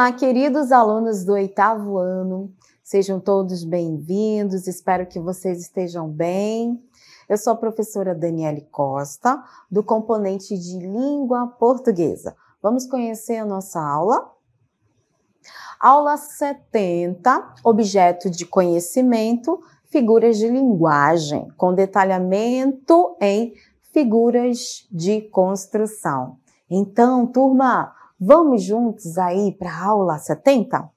Olá, queridos alunos do 8º ano, sejam todos bem-vindos, espero que vocês estejam bem. Eu sou a professora Daniele Costa, do componente de Língua Portuguesa. Vamos conhecer a nossa aula? Aula 70, objeto de conhecimento, figuras de linguagem, com detalhamento em figuras de construção. Então, turma, vamos juntos aí para a aula 70?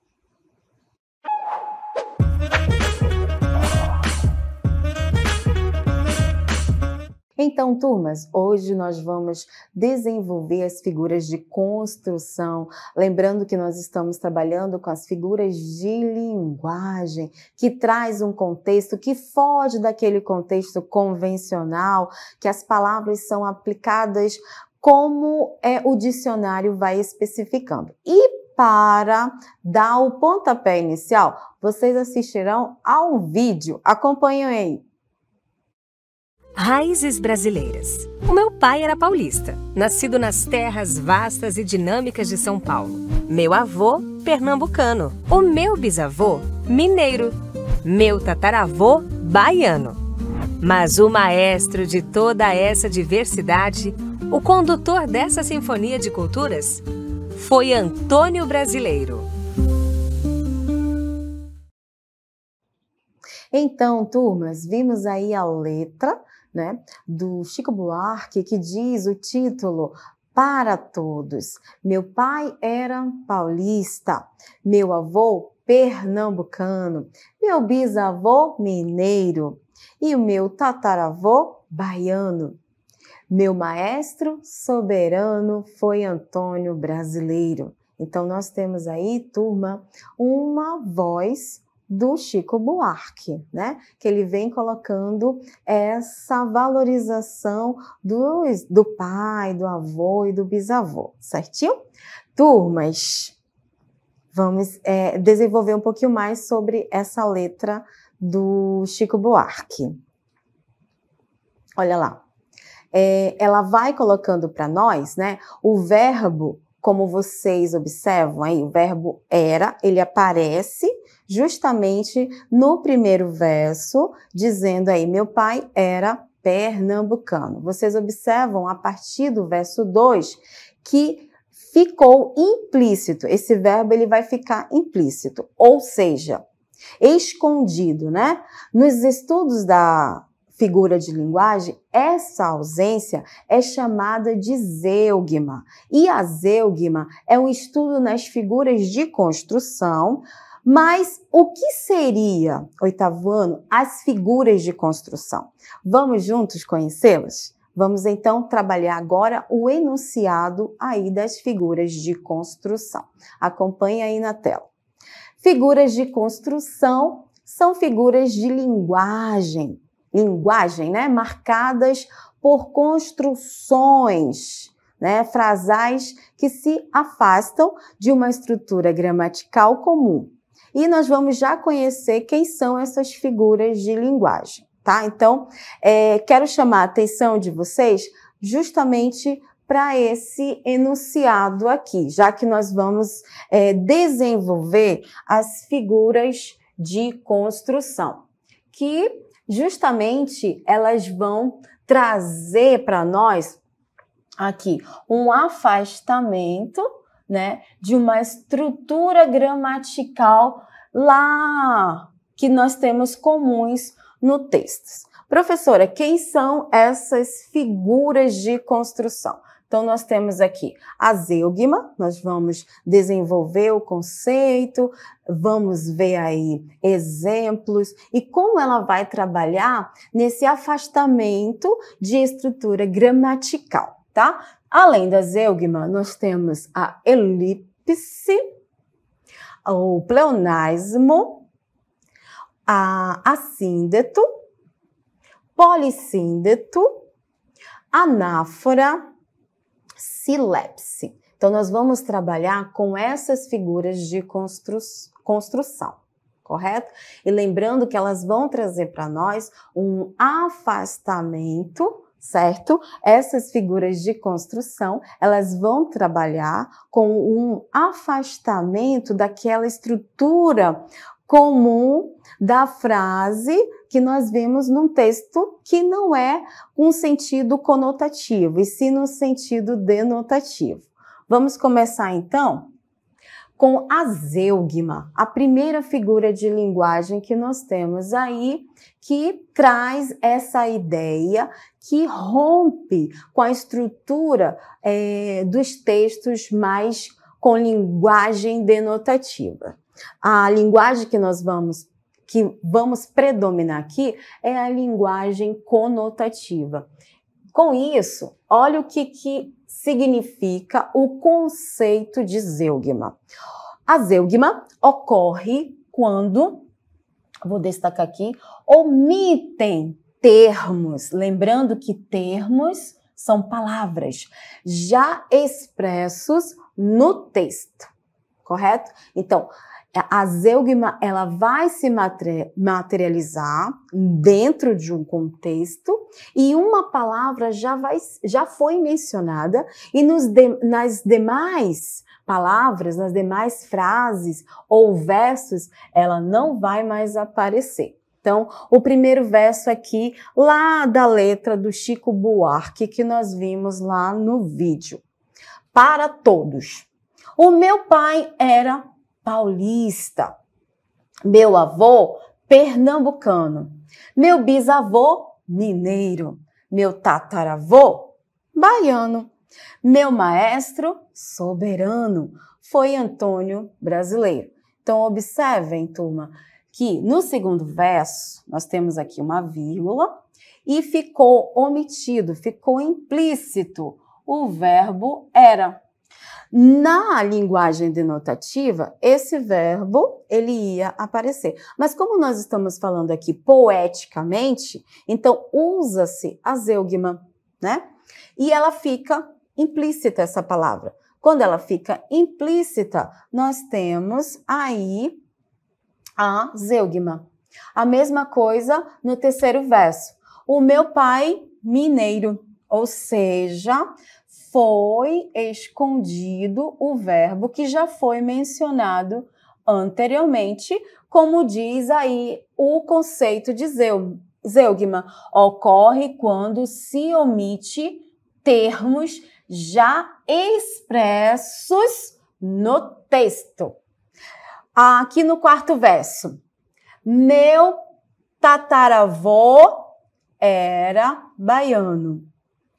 Então, turmas, hoje nós vamos desenvolver as figuras de construção. Lembrando que nós estamos trabalhando com as figuras de linguagem, que traz um contexto que foge daquele contexto convencional, que as palavras são aplicadas como o dicionário vai especificando. E para dar o pontapé inicial, vocês assistirão a um vídeo. Acompanhem aí. Raízes brasileiras. O meu pai era paulista, nascido nas terras vastas e dinâmicas de São Paulo. Meu avô, pernambucano. O meu bisavô, mineiro. Meu tataravô, baiano. Mas o maestro de toda essa diversidade, o condutor dessa sinfonia de culturas, foi Antônio Brasileiro. Então, turmas, vimos aí a letra, né, do Chico Buarque, que diz o título Para Todos. Meu pai era paulista, meu avô pernambucano, meu bisavô mineiro e o meu tataravô baiano. Meu maestro soberano foi Antônio Brasileiro. Então, nós temos aí, turma, uma voz do Chico Buarque, né? Que ele vem colocando essa valorização do pai, do avô e do bisavô, certinho? Turmas, vamos desenvolver um pouquinho mais sobre essa letra do Chico Buarque. Olha lá. Ela vai colocando para nós, né? O verbo, como vocês observam aí, o verbo era, ele aparece justamente no primeiro verso, dizendo aí, meu pai era pernambucano. Vocês observam a partir do verso 2 que ficou implícito. Esse verbo ele vai ficar implícito, ou seja, escondido, né? Nos estudos da figura de linguagem, essa ausência é chamada de zeugma. E a zeugma é um estudo nas figuras de construção, mas o que seria, 8º ano, as figuras de construção? Vamos juntos conhecê-las? Vamos então trabalhar agora o enunciado aí das figuras de construção. Acompanhe aí na tela. Figuras de construção são figuras de linguagem, né, marcadas por construções, né, frasais que se afastam de uma estrutura gramatical comum. E nós vamos já conhecer quem são essas figuras de linguagem, tá? Então, quero chamar a atenção de vocês justamente para esse enunciado aqui, já que nós vamos desenvolver as figuras de construção, que justamente elas vão trazer para nós aqui um afastamento, né, de uma estrutura gramatical lá que nós temos comuns no texto. Professora, quem são essas figuras de construção? Então, nós temos aqui a zeugma, nós vamos desenvolver o conceito, vamos ver aí exemplos e como ela vai trabalhar nesse afastamento de estrutura gramatical, tá? Além da zeugma, nós temos a elipse, o pleonasmo, a assíndeto, polissíndeto, anáfora, silepse. Então, nós vamos trabalhar com essas figuras de construção, correto? E lembrando que elas vão trazer para nós um afastamento, certo? Essas figuras de construção, elas vão trabalhar com um afastamento daquela estrutura comum da frase que nós vemos num texto que não é um sentido conotativo, e sim no sentido denotativo. Vamos começar então com a zeugma, a primeira figura de linguagem que nós temos aí, que traz essa ideia que rompe com a estrutura dos textos mais com linguagem denotativa. A linguagem que vamos predominar aqui é a linguagem conotativa. Com isso, olha o que significa o conceito de zeugma. A zeugma ocorre quando, vou destacar aqui, omitem termos. Lembrando que termos são palavras já expressos no texto, correto? Então, a zeugma, ela vai se materializar dentro de um contexto e uma palavra já foi mencionada e nas demais palavras, nas demais frases ou versos, ela não vai mais aparecer. Então, o primeiro verso aqui, lá da letra do Chico Buarque, que nós vimos lá no vídeo. Para todos. O meu pai era paulista, meu avô pernambucano, meu bisavô mineiro, meu tataravô baiano, meu maestro soberano foi Antônio brasileiro. Então observem, turma, que no segundo verso nós temos aqui uma vírgula e ficou omitido, ficou implícito o verbo era. Na linguagem denotativa, esse verbo, ele ia aparecer. Mas como nós estamos falando aqui poeticamente, então usa-se a zeugma, né? E ela fica implícita, essa palavra. Quando ela fica implícita, nós temos aí a zeugma. A mesma coisa no terceiro verso. O meu pai mineiro, ou seja, foi escondido o verbo que já foi mencionado anteriormente, como diz aí o conceito de zeugma. Ocorre quando se omite termos já expressos no texto. Aqui no quarto verso. Meu tataravô era baiano.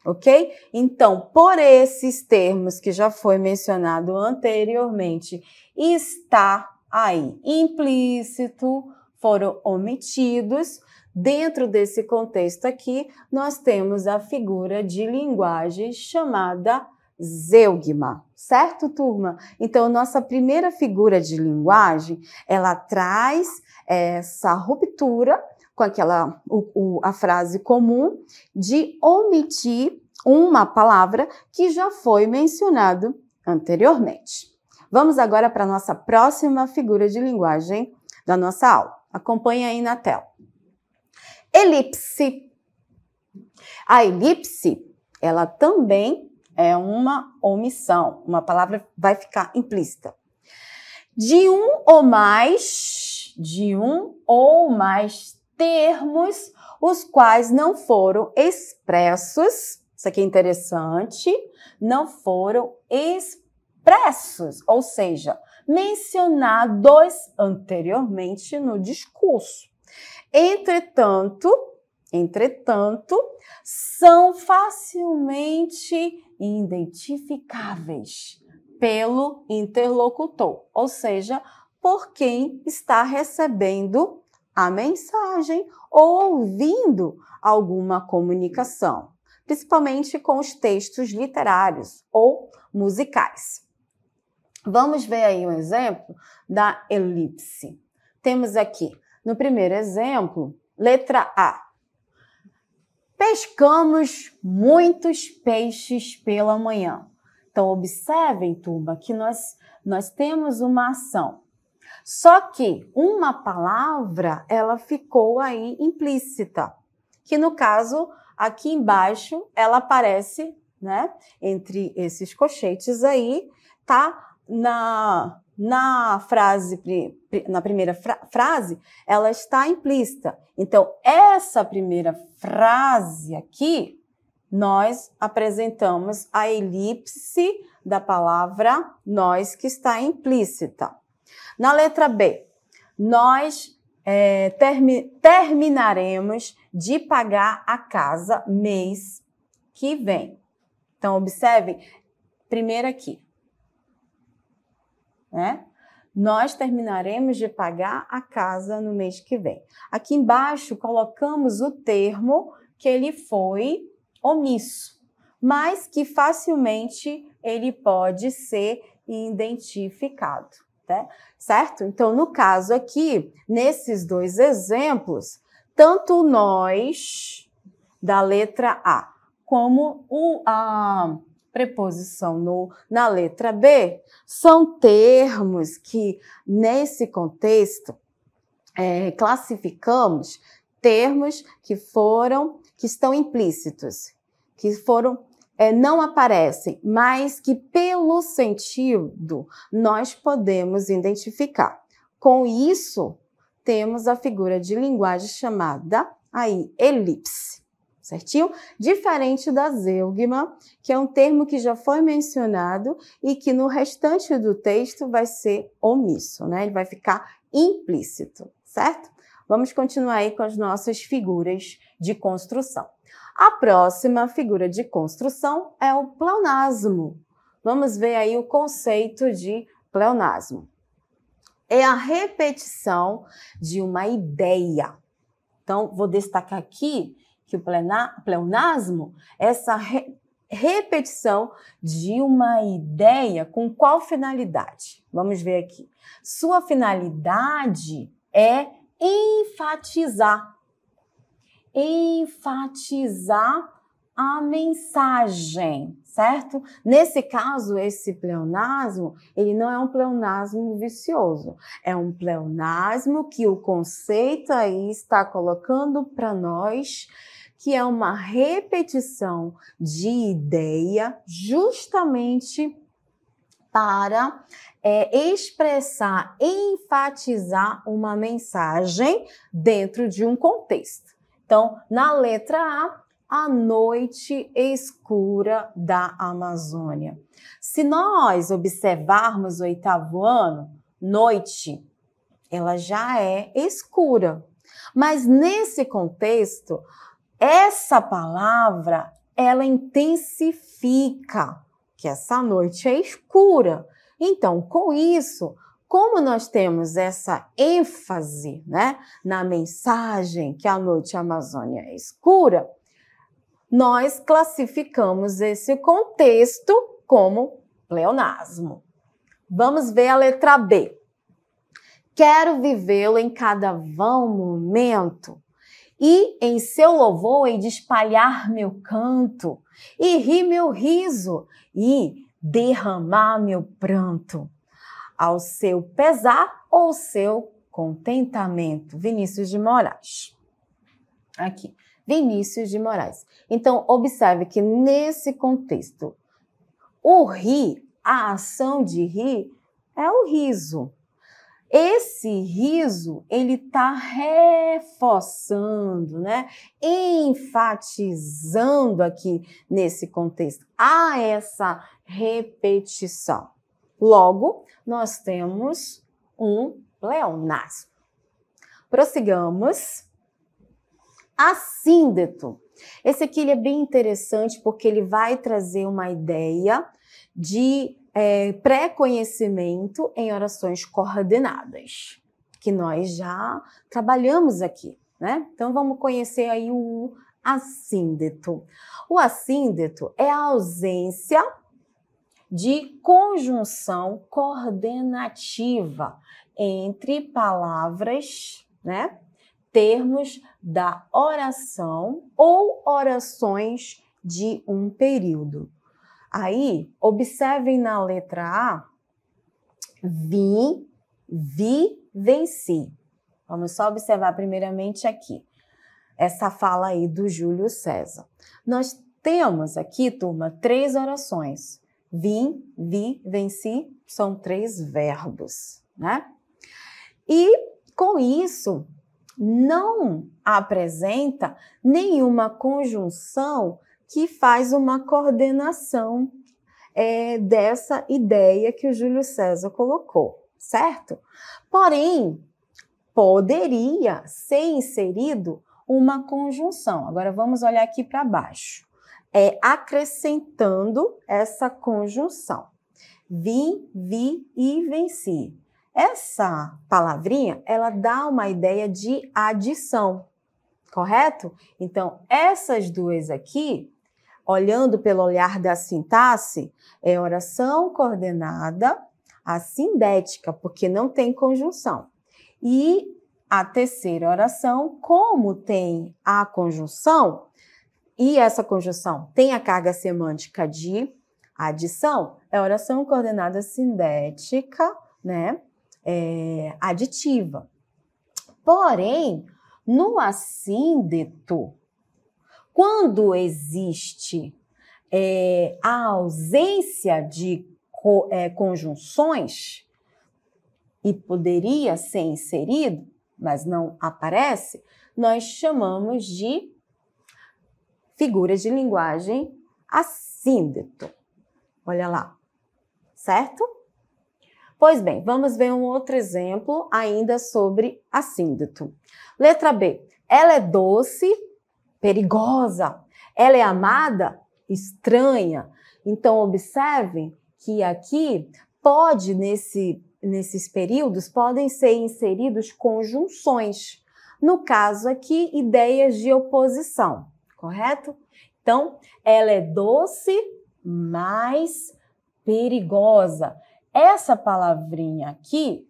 Ok? Então, por esses termos que já foi mencionado anteriormente, está aí implícito, foram omitidos. Dentro desse contexto aqui, nós temos a figura de linguagem chamada zeugma, certo, turma? Então, nossa primeira figura de linguagem, ela traz essa ruptura com a frase comum de omitir uma palavra que já foi mencionado anteriormente. Vamos agora para a nossa próxima figura de linguagem da nossa aula. Acompanhe aí na tela. Elipse. A elipse, ela também é uma omissão. Uma palavra vai ficar implícita. De um ou mais termos os quais não foram expressos, isso aqui é interessante, não foram expressos, ou seja, mencionados anteriormente no discurso. Entretanto, são facilmente identificáveis pelo interlocutor, ou seja, por quem está recebendo a mensagem ou ouvindo alguma comunicação, principalmente com os textos literários ou musicais. Vamos ver aí um exemplo da elipse. Temos aqui, no primeiro exemplo, letra A. Pescamos muitos peixes pela manhã. Então, observem, turma, que nós temos uma ação. Só que uma palavra, ela ficou aí implícita, que no caso, aqui embaixo ela aparece, né? Entre esses colchetes aí, tá? Na primeira frase, ela está implícita. Então, essa primeira frase aqui, nós apresentamos a elipse da palavra nós, que está implícita. Na letra B, nós terminaremos de pagar a casa mês que vem. Então, observe, primeiro aqui, né? Nós terminaremos de pagar a casa no mês que vem. Aqui embaixo, colocamos o termo que ele foi omisso, mas que facilmente ele pode ser identificado, né? Certo? Então, no caso aqui, nesses dois exemplos, tanto nós, da letra A, como a preposição na letra B, são termos que, nesse contexto, classificamos termos que estão implícitos, que não aparecem, mas que, pelo sentido, nós podemos identificar. Com isso, temos a figura de linguagem chamada aí elipse. Certinho? Diferente da zeugma, que é um termo que já foi mencionado e que no restante do texto vai ser omisso, né? Ele vai ficar implícito, certo? Vamos continuar aí com as nossas figuras de construção. A próxima figura de construção é o pleonasmo. Vamos ver aí o conceito de pleonasmo. É a repetição de uma ideia. Então, vou destacar aqui que o pleonasmo é essa repetição de uma ideia com qual finalidade? Vamos ver aqui. Sua finalidade é enfatizar a mensagem, certo? Nesse caso, esse pleonasmo, ele não é um pleonasmo vicioso, é um pleonasmo que o conceito aí está colocando para nós, que é uma repetição de ideia justamente para expressar, enfatizar uma mensagem dentro de um contexto. Então, na letra A noite escura da Amazônia. Se nós observarmos o 8º ano, noite, ela já é escura. Mas nesse contexto, essa palavra, ela intensifica que essa noite é escura. Então, com isso, como nós temos essa ênfase, né, na mensagem que a noite Amazônia é escura, nós classificamos esse contexto como pleonasmo. Vamos ver a letra B. Quero vivê-lo em cada vão momento, e em seu louvor hei de espalhar meu canto, e rir meu riso, e derramar meu pranto, ao seu pesar ou seu contentamento. Vinícius de Moraes. Aqui, Vinícius de Moraes. Então, observe que nesse contexto, o rir, a ação de rir, é o riso. Esse riso, ele está reforçando, né? Enfatizando aqui nesse contexto. Há essa repetição. Logo, nós temos um pleonasmo. Prossigamos. Assíndeto. Esse aqui ele é bem interessante porque ele vai trazer uma ideia de pré-conhecimento em orações coordenadas, que nós já trabalhamos aqui, né? Então, vamos conhecer aí o assíndeto. O assíndeto é a ausência de conjunção coordenativa entre palavras, né? Termos da oração ou orações de um período. Aí, observem na letra A, vim, vi, venci. Vamos só observar primeiramente aqui. essa fala aí do Júlio César. Nós temos aqui, turma, 3 orações. Vim, vi, venci, são 3 verbos, né? E com isso, não apresenta nenhuma conjunção que faz uma coordenação dessa ideia que o Júlio César colocou, certo? Porém, poderia ser inserido uma conjunção. Agora vamos olhar aqui para baixo. Acrescentando essa conjunção. Vim, vi e venci. Essa palavrinha, ela dá uma ideia de adição, correto? Então, essas duas aqui, olhando pelo olhar da sintaxe, é oração coordenada assindética, porque não tem conjunção. E a terceira oração, como tem a conjunção, e essa conjunção tem a carga semântica de adição, é oração coordenada sindética, né? Aditiva. Porém, no assíndeto, quando existe a ausência de conjunções, e poderia ser inserido, mas não aparece, nós chamamos de figuras de linguagem assíndeto. Olha lá, certo? Pois bem, vamos ver um outro exemplo ainda sobre assíndeto. Letra B. Ela é doce, perigosa. Ela é amada, estranha. Então, observem que aqui pode, nesses períodos, podem ser inseridos conjunções. No caso aqui, ideias de oposição, correto? Então, ela é doce, mas perigosa. Essa palavrinha aqui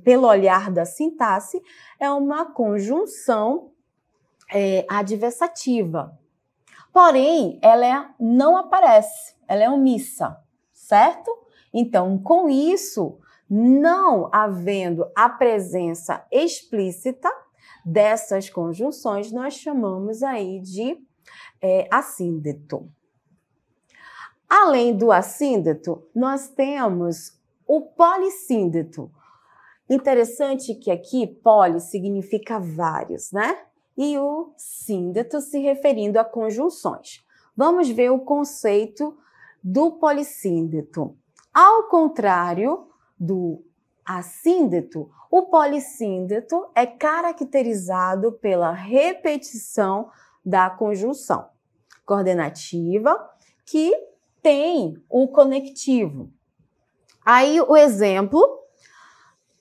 pelo olhar da sintaxe, é uma conjunção adversativa. Porém, ela não aparece, ela é omissa, certo? Então, com isso, não havendo a presença explícita dessas conjunções, nós chamamos aí de assíndeto. Além do assíndeto, nós temos o polissíndeto. Interessante que aqui poli significa vários, né? E o síndeto se referindo a conjunções. Vamos ver o conceito do polissíndeto. Ao contrário do assíndeto, o polissíndeto é caracterizado pela repetição da conjunção coordenativa que tem o conectivo. Aí o exemplo,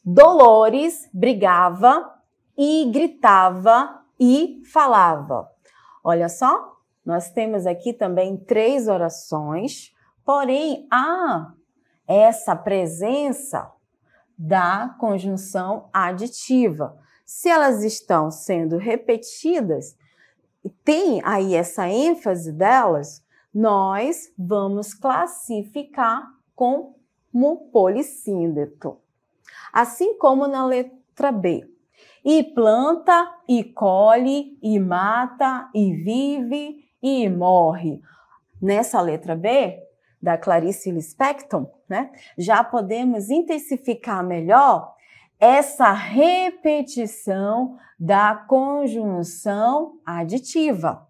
Dolores brigava e gritava e falava. Olha só, nós temos aqui também 3 orações, porém há essa presença da conjunção aditiva. Se elas estão sendo repetidas, tem aí essa ênfase delas, nós vamos classificar como polissíndeto. Assim como na letra B. E planta, e colhe, e mata, e vive, e morre. Nessa letra B, da Clarice Lispector, né, já podemos intensificar melhor essa repetição da conjunção aditiva.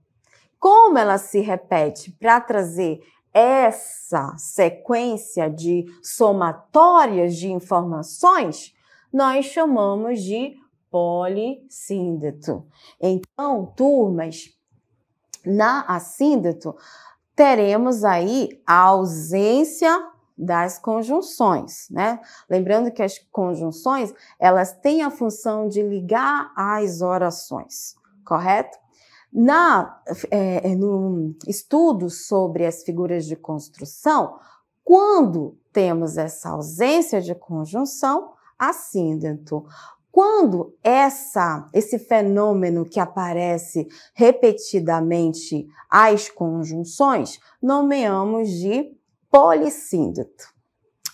Como ela se repete para trazer essa sequência de somatórias de informações, nós chamamos de polissíndeto. Então, turmas, na assíndeto, teremos aí a ausência das conjunções, né? Lembrando que as conjunções, elas têm a função de ligar as orações, correto? No estudo sobre as figuras de construção, quando temos essa ausência de conjunção, assíndeto. Quando esse fenômeno que aparece repetidamente as conjunções, nomeamos de polissíndeto,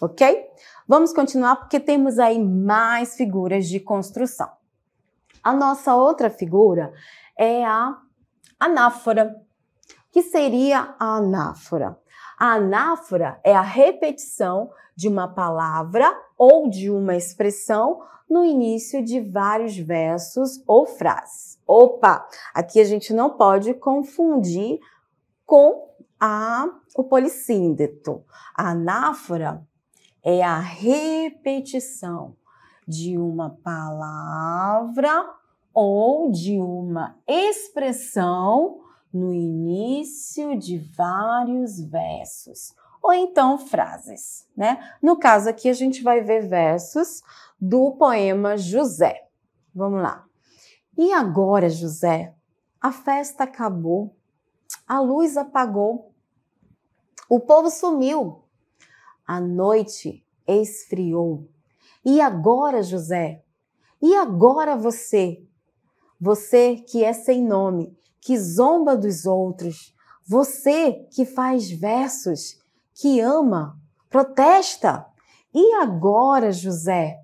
ok? Vamos continuar porque temos aí mais figuras de construção. A nossa outra figura é a anáfora. O que seria a anáfora? A anáfora é a repetição de uma palavra ou de uma expressão no início de vários versos ou frases. Opa, aqui a gente não pode confundir com o polissíndeto. A anáfora é a repetição de uma palavra ou de uma expressão no início de vários versos, ou então frases, né? No caso aqui a gente vai ver versos do poema José. Vamos lá. E agora, José, a festa acabou, a luz apagou, o povo sumiu, a noite esfriou. E agora, José? E agora você? Você que é sem nome, que zomba dos outros, você que faz versos, que ama, protesta. E agora, José?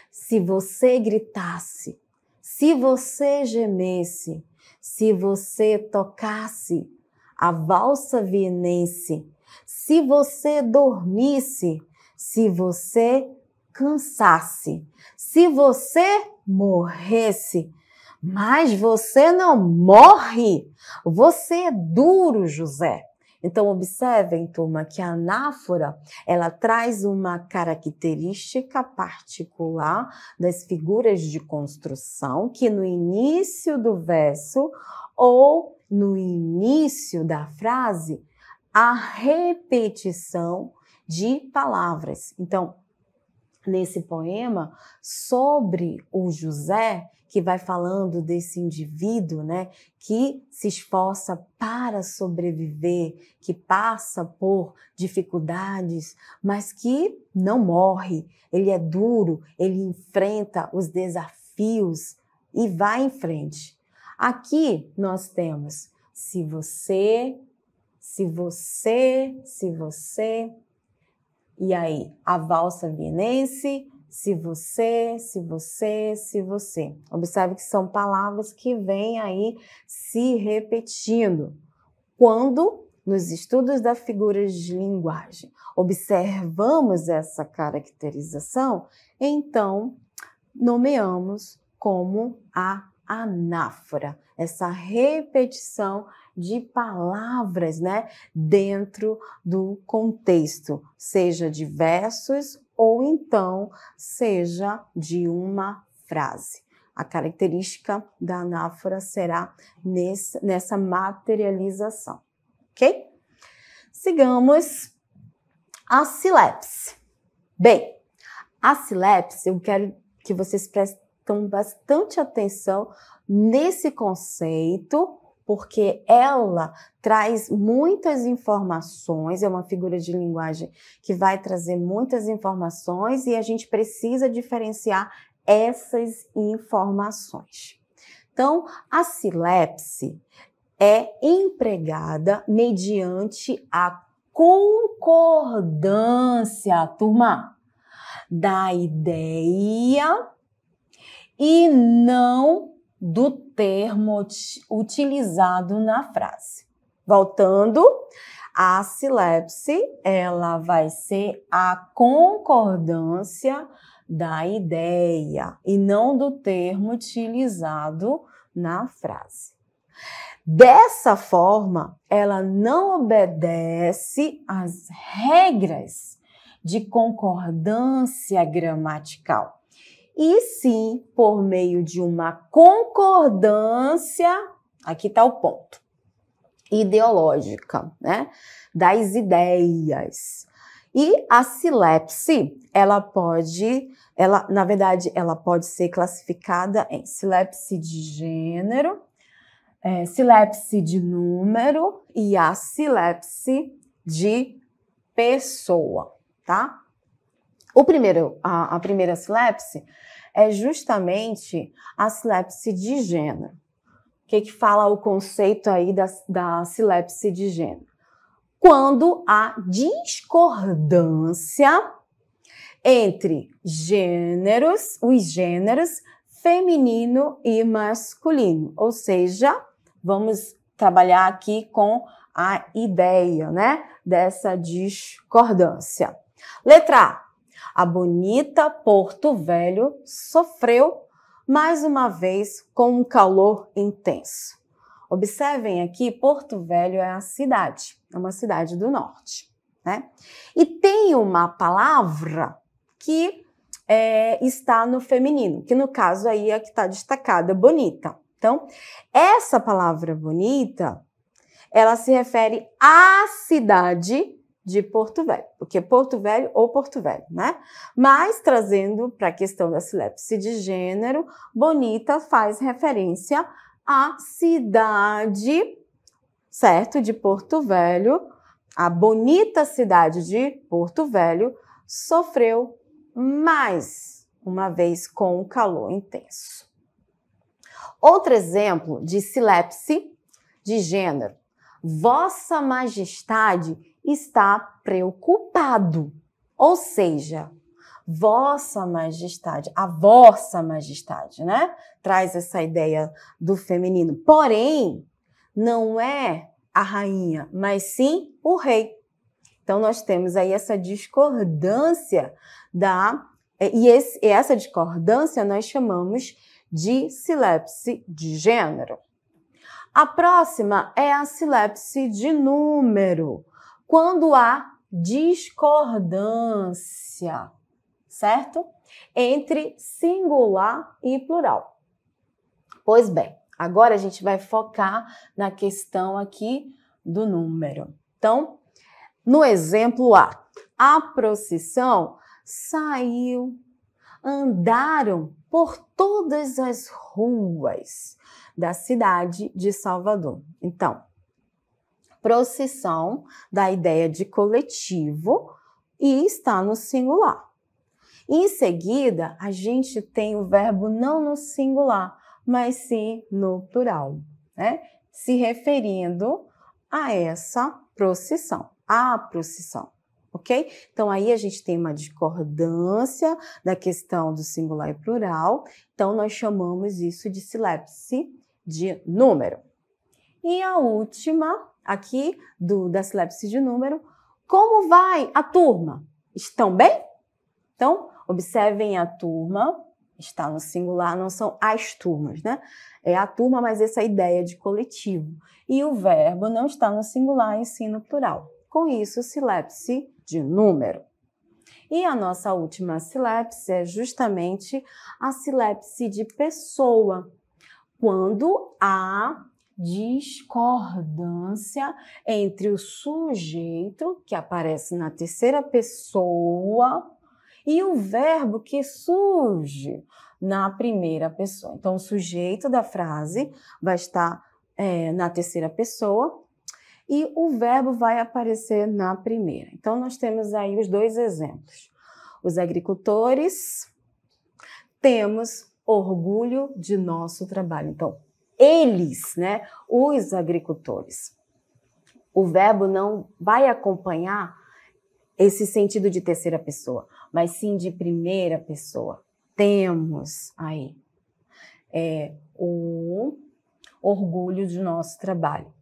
Se você gritasse, se você gemesse, se você tocasse a valsa vienense, se você dormisse, se você cansasse, se você morresse, mas você não morre, você é duro, José. Então, observem, turma, que a anáfora, ela traz uma característica particular das figuras de construção, que no início do verso ou no início da frase, a repetição de palavras. Então, nesse poema, sobre o José, que vai falando desse indivíduo, né, que se esforça para sobreviver, que passa por dificuldades, mas que não morre. Ele é duro, ele enfrenta os desafios e vai em frente. Aqui nós temos se você, e aí a valsa vienense, se você. Observe que são palavras que vêm aí se repetindo. Quando, nos estudos da figura de linguagem, observamos essa caracterização, então nomeamos como a anáfora, essa repetição de palavras, né, dentro do contexto, seja de versos ou então seja de uma frase. A característica da anáfora será nessa materialização, ok? Sigamos a silepse. Bem, a silepse, eu quero que vocês prestem bastante atenção nesse conceito, porque ela traz muitas informações, é uma figura de linguagem que vai trazer muitas informações e a gente precisa diferenciar essas informações. Então, a silepse é empregada mediante a concordância, turma, da ideia e não do termo utilizado na frase. Voltando, a silepse, ela vai ser a concordância da ideia e não do termo utilizado na frase. Dessa forma, ela não obedece às regras de concordância gramatical, e sim por meio de uma concordância, aqui está o ponto, ideológica, né, das ideias. E a silepse, na verdade, ela pode ser classificada em silepse de gênero, silepse de número e a silepse de pessoa, tá? A primeira silepse é justamente a silepse de gênero. O que fala o conceito aí da silepse de gênero? Quando há discordância entre os gêneros feminino e masculino, ou seja, vamos trabalhar aqui com a ideia, né, dessa discordância. Letra A bonita Porto Velho sofreu mais uma vez com um calor intenso. Observem aqui, Porto Velho é a cidade, é uma cidade do norte, né? E tem uma palavra que está no feminino, que no caso aí é a que está destacada, bonita. Então, essa palavra bonita, ela se refere à cidade de Porto Velho, porque Porto Velho ou Porto Velho, né? Mas, trazendo para a questão da silepse de gênero, bonita faz referência à cidade, certo? De Porto Velho. A bonita cidade de Porto Velho sofreu mais uma vez com o calor intenso. Outro exemplo de silepse de gênero. Vossa Majestade está preocupado. Ou seja, Vossa Majestade, a Vossa Majestade, né? Traz essa ideia do feminino. Porém, não é a rainha, mas sim o rei. Então, nós temos aí essa discordância essa discordância nós chamamos de silepse de gênero. A próxima é a silepse de número, quando há discordância, certo? Entre singular e plural. Pois bem, agora a gente vai focar na questão aqui do número. Então, no exemplo a procissão saiu, andaram por todas as ruas da cidade de Salvador. Então, procissão dá ideia de coletivo e está no singular. Em seguida, a gente tem o verbo não no singular, mas sim no plural, né? Se referindo a essa procissão, a procissão. Ok? Então, aí a gente tem uma discordância da questão do singular e plural. Então, nós chamamos isso de silepse de número. E a última, aqui, da silepse de número, como vai a turma? Estão bem? Então, observem a turma, está no singular, não são as turmas, né? É a turma, mas essa ideia de coletivo. E o verbo não está no singular, e sim no plural. Com isso, silepse de número. E a nossa última silepse é justamente a silepse de pessoa, quando há discordância entre o sujeito, que aparece na terceira pessoa, e o verbo que surge na primeira pessoa. Então, o sujeito da frase vai estar na terceira pessoa, e o verbo vai aparecer na primeira. Então, nós temos aí os dois exemplos. Os agricultores, temos orgulho de nosso trabalho. Então, eles, né, os agricultores. O verbo não vai acompanhar esse sentido de terceira pessoa, mas sim de primeira pessoa. Temos aí o orgulho de nosso trabalho.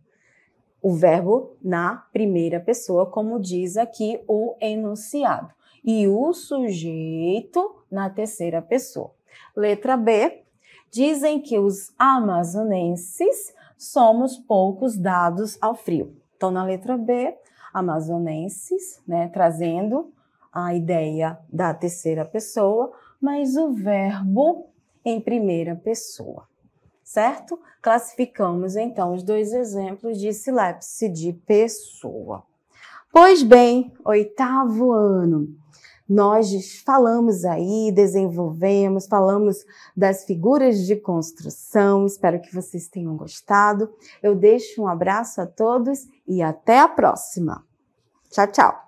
O verbo na primeira pessoa, como diz aqui o enunciado. E o sujeito na terceira pessoa. Letra B. Dizem que os amazonenses somos poucos dados ao frio. Então, na letra B, amazonenses, né, trazendo a ideia da terceira pessoa, mas o verbo em primeira pessoa. Certo? Classificamos, então, os dois exemplos de silepse de pessoa. Pois bem, 8º ano, nós falamos aí, desenvolvemos, falamos das figuras de construção. Espero que vocês tenham gostado. Eu deixo um abraço a todos e até a próxima. Tchau, tchau!